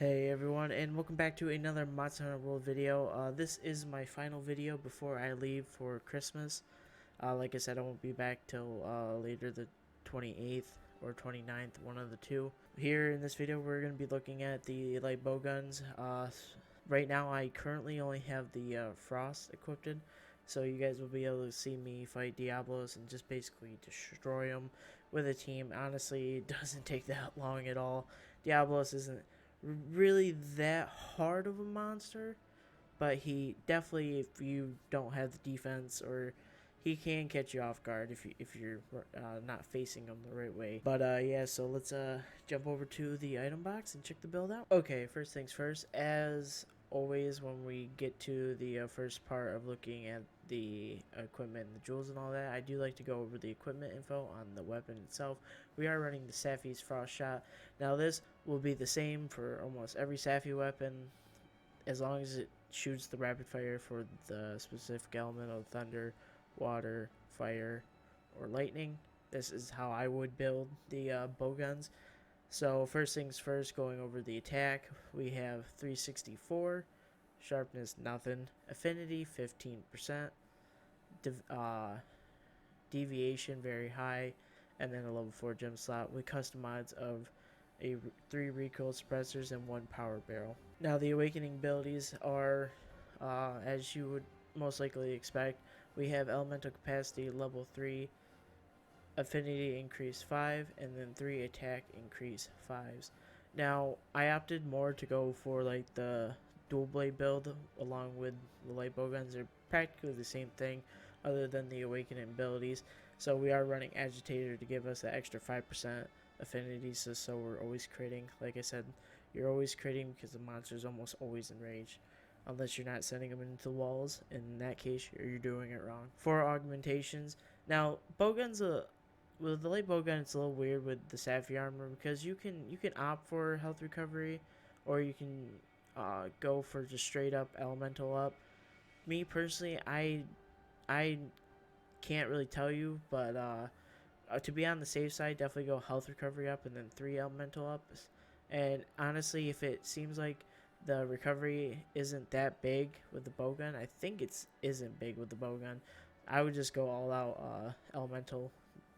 Hey everyone, and welcome back to another Monster Hunter World video. This is my final video before I leave for Christmas. Like I said, I won't be back till later the 28th or 29th, one of the two. Here in this video, we're going to be looking at the light bow guns. Right now, I currently only have the Frost equipped, so you guys will be able to see me fight Diablos and just basically destroy them with a team. Honestly, it doesn't take that long at all. Diablos isn't really that hard of a monster, but he definitely, if you don't have the defense, or he can catch you off guard if you're not facing him the right way. But yeah, so let's jump over to the item box and check the build out. Okay, first things first, as always when we get to the first part of looking at the equipment and the jewels and all that, I do like to go over the equipment info on the weapon itself. We are running the Safi's Frost Shot. Now this will be the same for almost every Safi weapon, as long as it shoots the rapid fire for the specific element of thunder, water, fire, or lightning. This is how I would build the bow guns. So first things first, going over the attack, we have 364, sharpness nothing, affinity 15%, deviation very high, and then a level 4 gem slot with custom mods of 3 recoil suppressors and 1 power barrel. Now the awakening abilities are, as you would most likely expect, we have elemental capacity level 3, affinity increase 5, and then 3 attack increase 5s. Now I opted more to go for like the dual blade build along with the light bow guns. They're practically the same thing other than the awakening abilities. So we are running agitator to give us that extra 5% affinity, so we're always critting. Like I said, you're always critting because the monster's almost always enraged, unless you're not sending them into the walls. In that case, you're doing it wrong. For augmentations, now bowguns, with the light bowgun, it's a little weird with the Safi armor because you can opt for health recovery, or you can go for just straight up elemental up. Me personally, I can't really tell you, but to be on the safe side, definitely go health recovery up and then 3 elemental ups. And honestly, if it seems like the recovery isn't that big with the bowgun, I think isn't big with the bowgun, I would just go all out elemental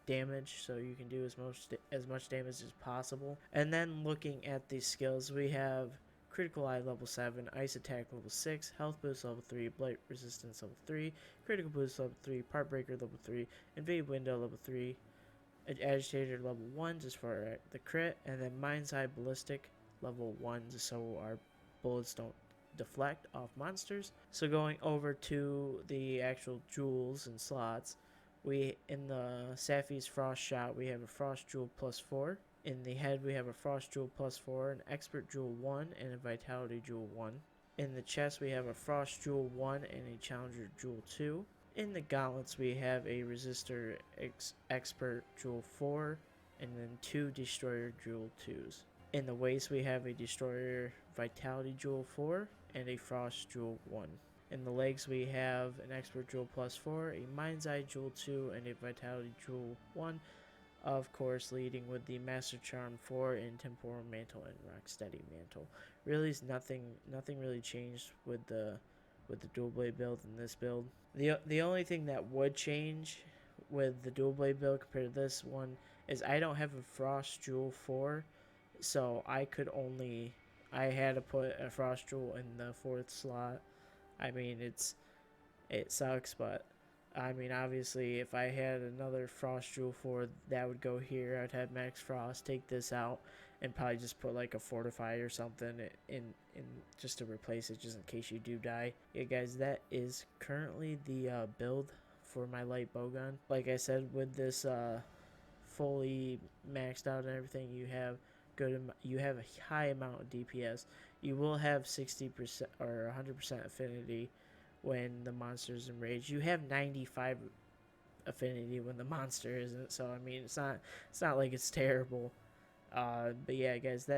damage, so you can do as much damage as possible. And then looking at these skills, we have critical eye level 7, ice attack level 6, health boost level 3, blight resistance level 3, critical boost level 3, part breaker level 3, invade window level 3, agitator level 1 just for the crit, and then mind's eye ballistic level 1 just so our bullets don't deflect off monsters. So going over to the actual jewels and slots, we in the Safi's Frost Shot, we have a Frost Jewel +4. In the head, we have a Frost Jewel +4, an Expert Jewel 1, and a Vitality Jewel 1. In the chest, we have a Frost Jewel 1 and a Challenger Jewel 2. In the gauntlets, we have a Resistor Expert Jewel 4, and then 2 Destroyer Jewel 2s. In the waist, we have a Destroyer Vitality Jewel 4 and a Frost Jewel 1. In the legs, we have an Expert Jewel +4, a Mind's Eye Jewel 2, and a Vitality Jewel 1. Of course, leading with the Master Charm 4 and Temporal Mantle and Rocksteady Mantle. Really, nothing really changed with the dual blade build in this build. The only thing that would change with the dual blade build compared to this one is I don't have a Frost Jewel 4, so I had to put a Frost Jewel in the 4th slot. I mean, it sucks, but I mean, obviously, if I had another Frost Jewel 4, that would go here. I'd have Max Frost, take this out, and probably just put like a Fortify or something in just to replace it, just in case you do die. Yeah, guys, that is currently the build for my light bowgun. Like I said, with this fully maxed out and everything, you have a high amount of DPS. You will have 60% or 100% affinity when the monster is enraged. You have 95 affinity when the monster isn't. So I mean, it's not like it's terrible. But yeah, guys,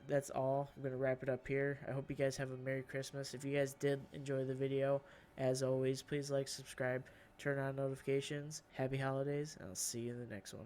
that's all. I'm gonna wrap it up here. I hope you guys have a Merry Christmas. If you guys did enjoy the video, as always, please like, subscribe, turn on notifications. Happy holidays, and I'll see you in the next one.